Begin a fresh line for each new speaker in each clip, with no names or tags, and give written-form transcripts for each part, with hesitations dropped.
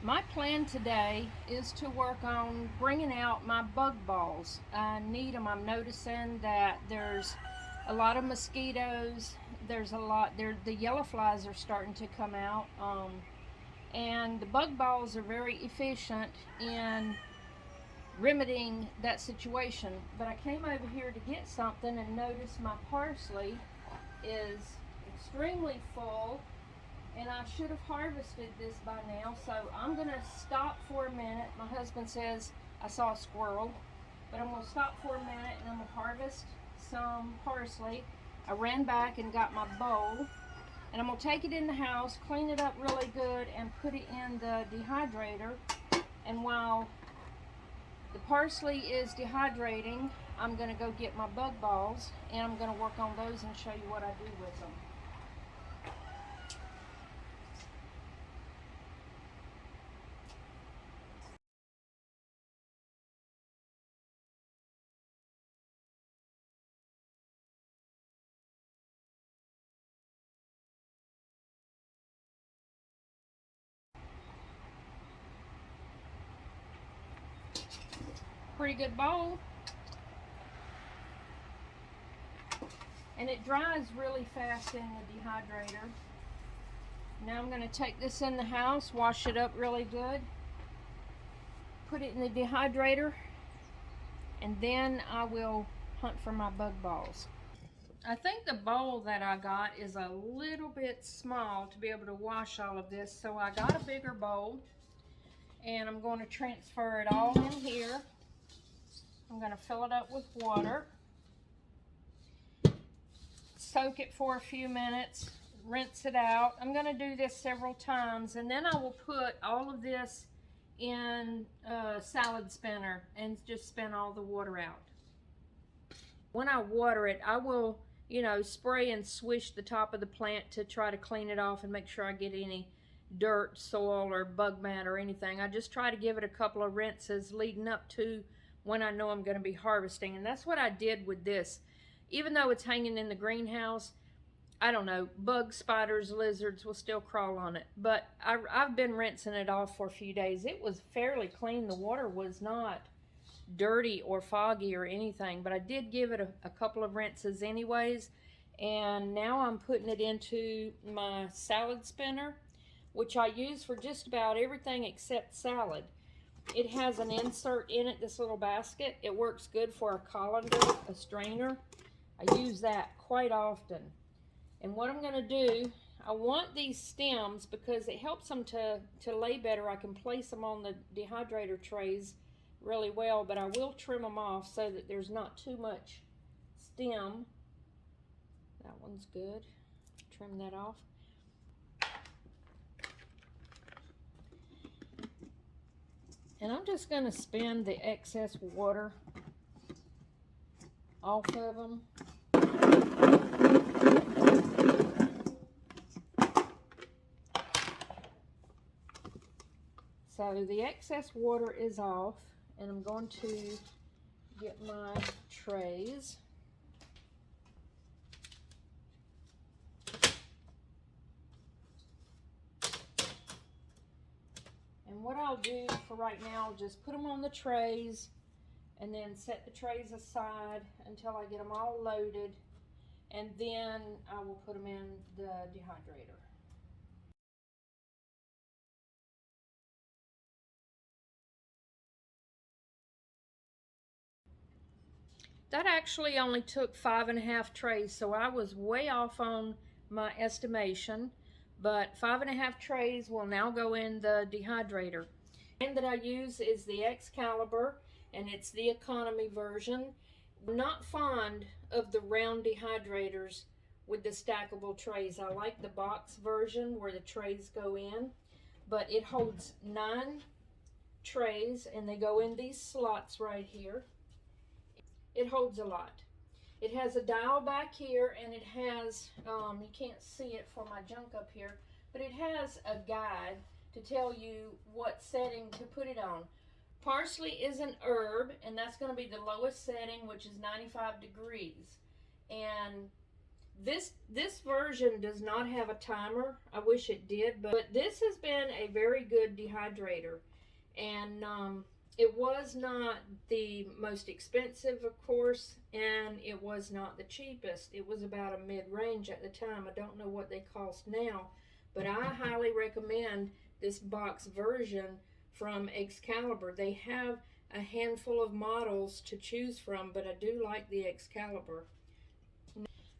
My plan today is to work on bringing out my bug balls. I need them. I'm noticing that there's a lot of mosquitoes. There's a lot there. The yellow flies are starting to come out, and the bug balls are very efficient in remedying that situation. But I came over here to get something and noticed my parsley is extremely full, and I should have harvested this by now, so I'm gonna stop for a minute. My husband says I saw a squirrel, but I'm gonna stop for a minute and I'm gonna harvest some parsley. I ran back and got my bowl, and I'm gonna take it in the house, clean it up really good, and put it in the dehydrator. And while the parsley is dehydrating, I'm gonna go get my bug balls and I'm gonna work on those and show you what I do with them. Pretty good bowl. And it dries really fast in the dehydrator. Now I'm going to take this in the house, wash it up really good, put it in the dehydrator, and then I will hunt for my bug balls. I think the bowl that I got is a little bit small to be able to wash all of this, so I got a bigger bowl, and I'm going to transfer it all in here. I'm going to fill it up with water, soak it for a few minutes, rinse it out. I'm going to do this several times, and then I will put all of this in a salad spinner and just spin all the water out. When I water it, I will, spray and swish the top of the plant to try to clean it off and make sure I get any dirt, soil, or bug mat or anything. I just try to give it a couple of rinses leading up to when I know I'm going to be harvesting, and that's what I did with this. Even though it's hanging in the greenhouse, I don't know, bugs, spiders, lizards will still crawl on it. But I've been rinsing it off for a few days. It was fairly clean. The water was not dirty or foggy or anything, but I did give it a couple of rinses anyways. And now I'm putting it into my salad spinner, which I use for just about everything except salad. It has an insert in it, this little basket. It works good for a colander, a strainer. I use that quite often. And what I'm going to do, I want these stems because it helps them to lay better. I can place them on the dehydrator trays really well, but I will trim them off so that there's not too much stem. That one's good. Trim that off. And I'm just going to spin the excess water off of them. So the excess water is off, and I'm going to get my trays. And what I'll do for right now, I'll just put them on the trays and then set the trays aside until I get them all loaded, and then I will put them in the dehydrator. That actually only took 5.5 trays, so I was way off on my estimation. But 5.5 trays will now go in the dehydrator. The brand that I use is the Excalibur, and it's the economy version. I'm not fond of the round dehydrators with the stackable trays. I like the box version where the trays go in, but it holds 9 trays, and they go in these slots right here. It holds a lot. It has a dial back here, and it has, you can't see it for my junk up here, but it has a guide to tell you what setting to put it on. Parsley is an herb, and that's going to be the lowest setting, which is 95 degrees. And This version does not have a timer. I wish it did, but this has been a very good dehydrator, and it was not the most expensive, of course, and it was not the cheapest. It was about a mid-range at the time. I don't know what they cost now, but I highly recommend this box version from Excalibur. They have a handful of models to choose from, but I do like the Excalibur.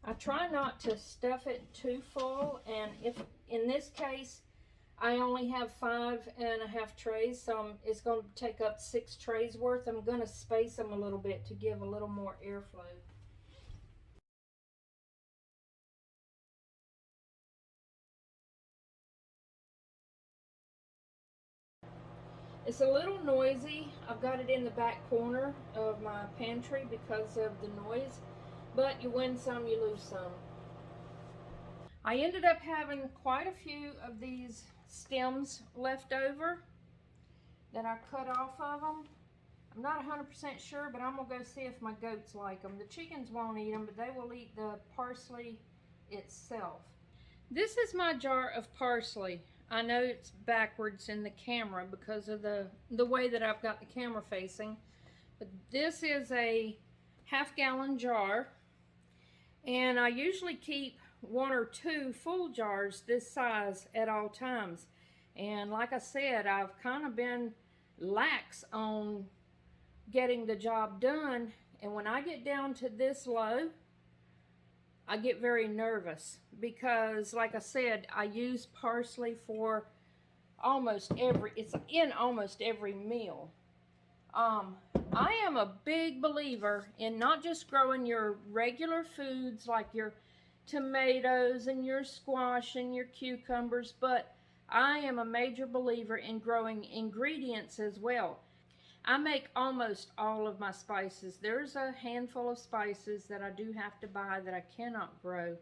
I try not to stuff it too full, and if in this case I only have 5.5 trays, so it's going to take up 6 trays worth. I'm going to space them a little bit to give a little more airflow. It's a little noisy. I've got it in the back corner of my pantry because of the noise, but you win some, you lose some. I ended up having quite a few of these stems left over that I cut off of them. I'm not 100% sure, but I'm going to go see if my goats like them. The chickens won't eat them, but they will eat the parsley itself. This is my jar of parsley. I know it's backwards in the camera because of the way that I've got the camera facing, but this is a half-gallon jar, and I usually keep 1 or 2 full jars this size at all times. And like I said, I've kind of been lax on getting the job done, and when I get down to this low, I get very nervous because, like I said, I use parsley for it's in almost every meal. I am a big believer in not just growing your regular foods like your tomatoes and your squash and your cucumbers, but I am a major believer in growing ingredients as well. I make almost all of my spices. There's a handful of spices that I do have to buy that I cannot grow,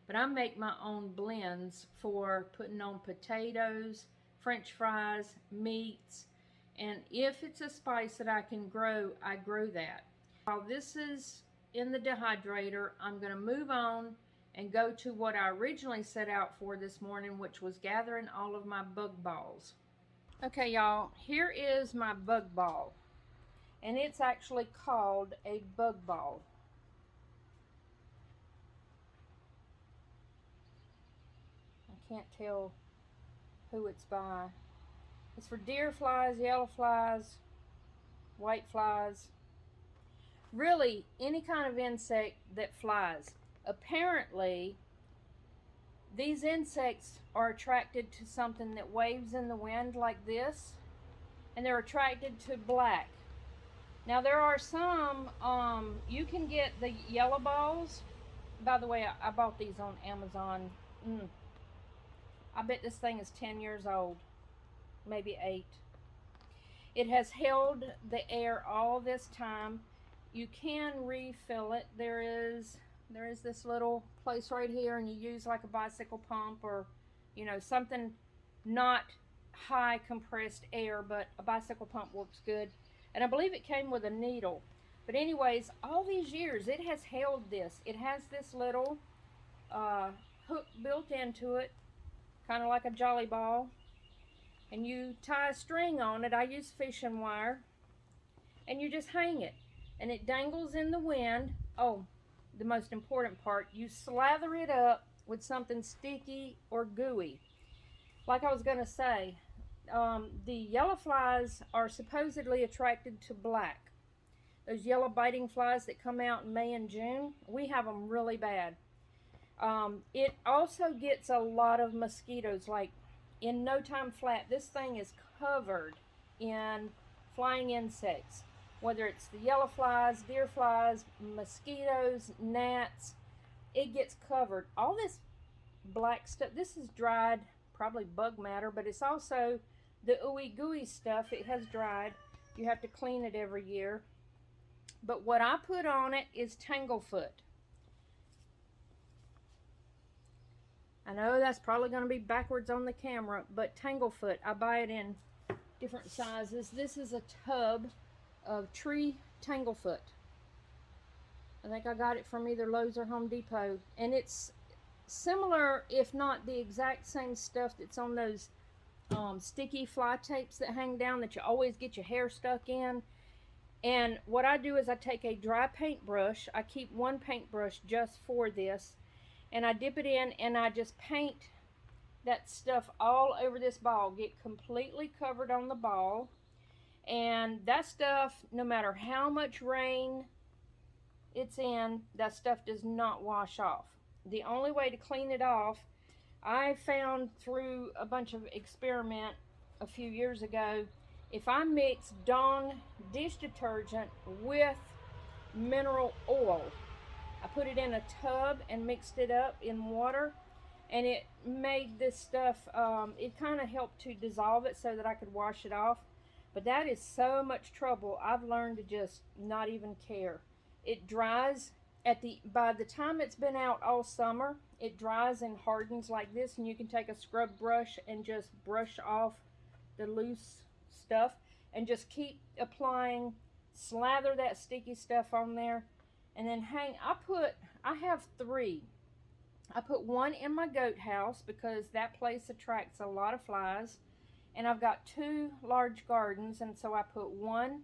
but I make my own blends for putting on potatoes, French fries, meats, and if it's a spice that I can grow, I grow that. While this is in the dehydrator, I'm going to move on and go to what I originally set out for this morning, which was gathering all of my bug balls. Okay, y'all, here is my bug ball, and it's actually called a bug ball. I can't tell who it's by. It's for deer flies, yellow flies, white flies, really any kind of insect that flies. Apparently, these insects are attracted to something that waves in the wind like this, and they're attracted to black. Now there are some, you can get the yellow balls. By the way, I bought these on Amazon. I bet this thing is 10 years old, maybe 8. It has held the air all this time. You can refill it. There is this little place right here, and you use like a bicycle pump or, you know, something not high compressed air, but a bicycle pump works good. And I believe it came with a needle. But anyways, all these years it has held this. It has this little hook built into it, kind of like a jolly ball. And you tie a string on it. I use fishing wire. And you just hang it. And it dangles in the wind. Oh, the most important part, you slather it up with something sticky or gooey. Like I was going to say, the yellow flies are supposedly attracted to black. Those yellow biting flies that come out in May and June, we have them really bad. It also gets a lot of mosquitoes. Like in no time flat, this thing is covered in flying insects. Whether it's the yellow flies, deer flies, mosquitoes, gnats, it gets covered. All this black stuff, this is dried, probably bug matter, but it's also the ooey gooey stuff. It has dried. You have to clean it every year. But what I put on it is tanglefoot. I know that's probably going to be backwards on the camera, but tanglefoot, I buy it in different sizes. This is a tub of tree tanglefoot. I think I got it from either Lowe's or Home Depot. And it's similar, if not the exact same stuff that's on those sticky fly tapes that hang down that you always get your hair stuck in. And what I do is I take a dry paintbrush. I keep one paintbrush just for this. And I dip it in and I just paint that stuff all over this ball. Get completely covered on the ball. And that stuff, no matter how much rain it's in, that stuff does not wash off. The only way to clean it off, I found through a bunch of experiment a few years ago, if I mix Dawn dish detergent with mineral oil, I put it in a tub and mixed it up in water, and it made this stuff, it kind of helped to dissolve it so that I could wash it off. But that is so much trouble. I've learned to just not even care. It dries by the time it's been out all summer, it dries and hardens like this, and you can take a scrub brush and just brush off the loose stuff and just keep applying. Slather that sticky stuff on there and then hang. I have 3. I put one in my goat house because that place attracts a lot of flies, and I've got 2 large gardens, and so I put one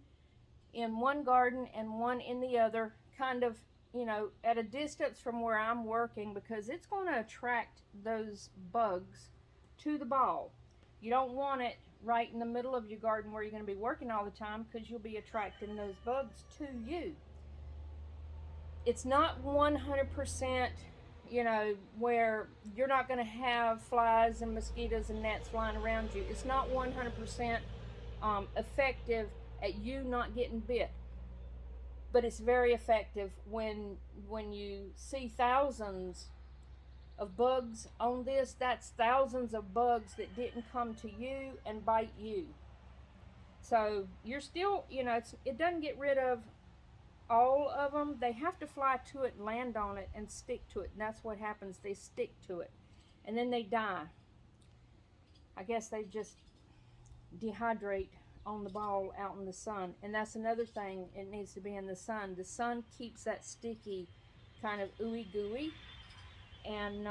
in one garden and one in the other, kind of, you know, at a distance from where I'm working, because it's going to attract those bugs to the ball. You don't want it right in the middle of your garden where you're going to be working all the time, because you'll be attracting those bugs to you. It's not 100%, you know, where you're not going to have flies and mosquitoes and gnats flying around you. It's not 100% effective at you not getting bit. But it's very effective when you see thousands of bugs on this. That's thousands of bugs that didn't come to you and bite you. So you're still, you know, it doesn't get rid of all of them. They have to fly to it and land on it and stick to it. And that's what happens. They stick to it. And then they die. I guess they just dehydrate on the ball out in the sun. And that's another thing, it needs to be in the sun. The sun keeps that sticky kind of ooey gooey, and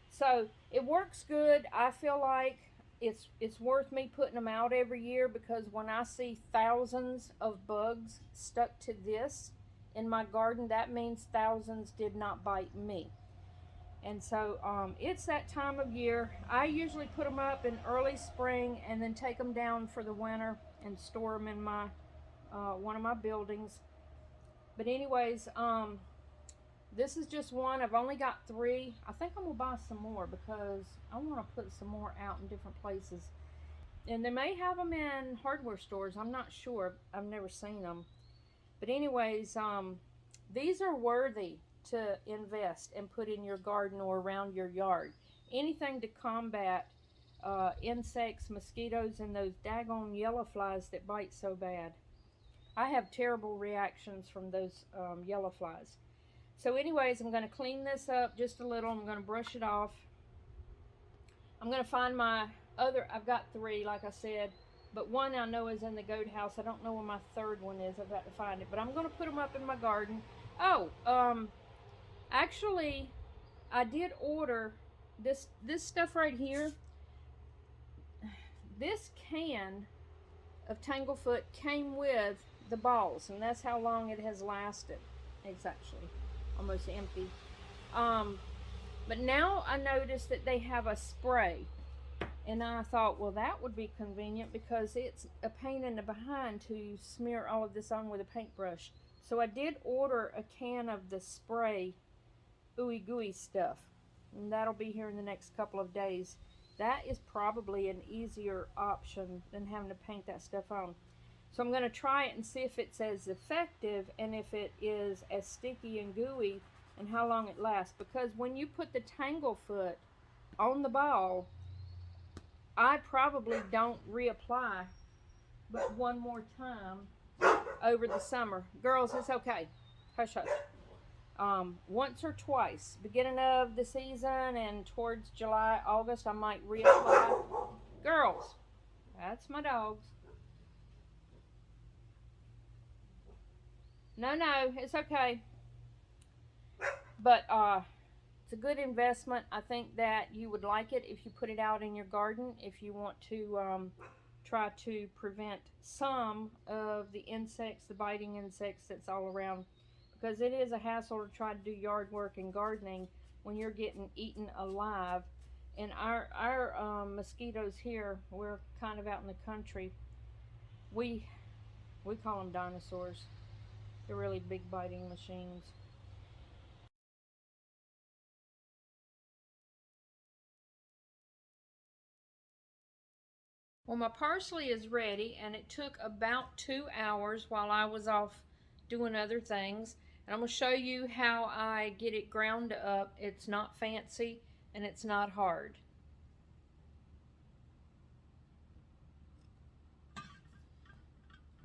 so it works good. I feel like it's worth me putting them out every year, because when I see thousands of bugs stuck to this in my garden, that means thousands did not bite me. And so it's that time of year. I usually put them up in early spring and then take them down for the winter and store them in my one of my buildings. But anyways, this is just one. I've only got 3. I think I'm gonna buy some more because I want to put some more out in different places. And they may have them in hardware stores. I'm not sure. I've never seen them. But anyways, these are worthy to invest and put in your garden or around your yard. Anything to combat insects, mosquitoes, and those daggone yellow flies that bite so bad. I have terrible reactions from those yellow flies. So anyways, I'm going to clean this up just a little. I'm going to brush it off. I'm going to find my other, I've got 3 like I said, but one I know is in the goat house. I don't know where my 3rd one is. I've got to find it, but I'm going to put them up in my garden. Oh, actually, I did order this stuff right here. This can of Tanglefoot came with the balls, and that's how long it has lasted. It's actually almost empty. But now I noticed that they have a spray, and I thought, well, that would be convenient because it's a pain in the behind to smear all of this on with a paintbrush. So I did order a can of the spray ooey gooey stuff, and that'll be here in the next couple of days. That is probably an easier option than having to paint that stuff on. So I'm going to try it and see if it's as effective and if it is as sticky and gooey and how long it lasts. Because when you put the Tanglefoot on the ball, I probably don't reapply but one more time over the summer. Girls, it's okay. Hush, hush. Once or twice, beginning of the season and towards July, August, I might reapply. Girls, that's my dogs. No, it's okay. But it's a good investment. I think that you would like it if you put it out in your garden, if you want to try to prevent some of the insects, the biting insects that's all around. Because it is a hassle to try to do yard work and gardening when you're getting eaten alive. And our mosquitoes here, we're kind of out in the country. We we call them dinosaurs. They're really big biting machines. Well, my parsley is ready, and it took about 2 hours while I was off doing other things. And I'm going to show you how I get it ground up. It's not fancy and it's not hard.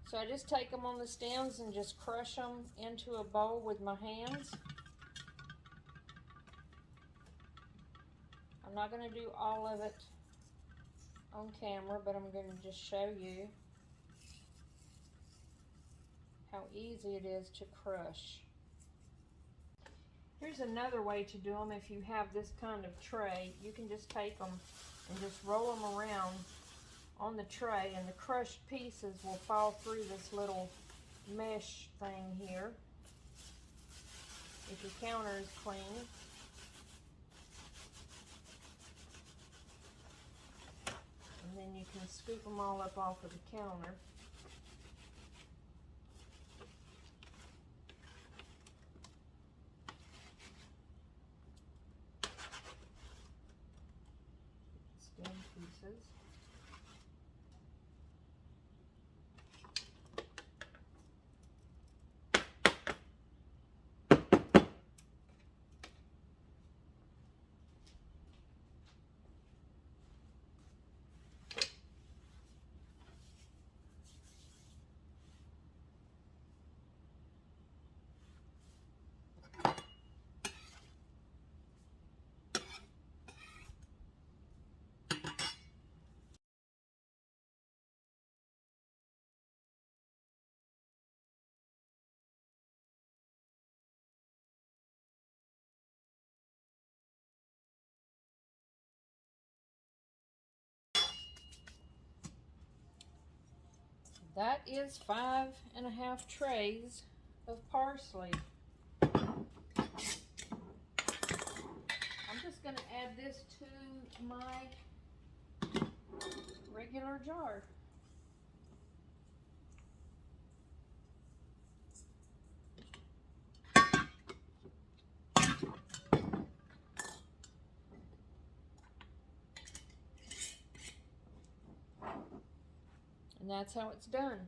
So I just take them on the stems and just crush them into a bowl with my hands. I'm not going to do all of it on camera, but I'm going to just show you how easy it is to crush. Here's another way to do them. If you have this kind of tray, you can just take them and just roll them around on the tray, and the crushed pieces will fall through this little mesh thing here if your counter is clean. And then you can scoop them all up off of the counter. Stem pieces. That is 5.5 trays of parsley. I'm just going to add this to my regular jar. And that's how it's done.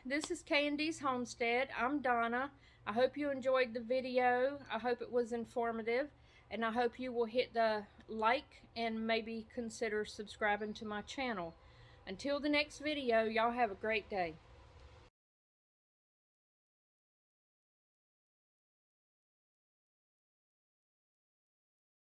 This is Candy's Homestead. I'm Donna. I hope you enjoyed the video. I hope it was informative. And I hope you will hit the like and maybe consider subscribing to my channel. Until the next video, y'all have a great day.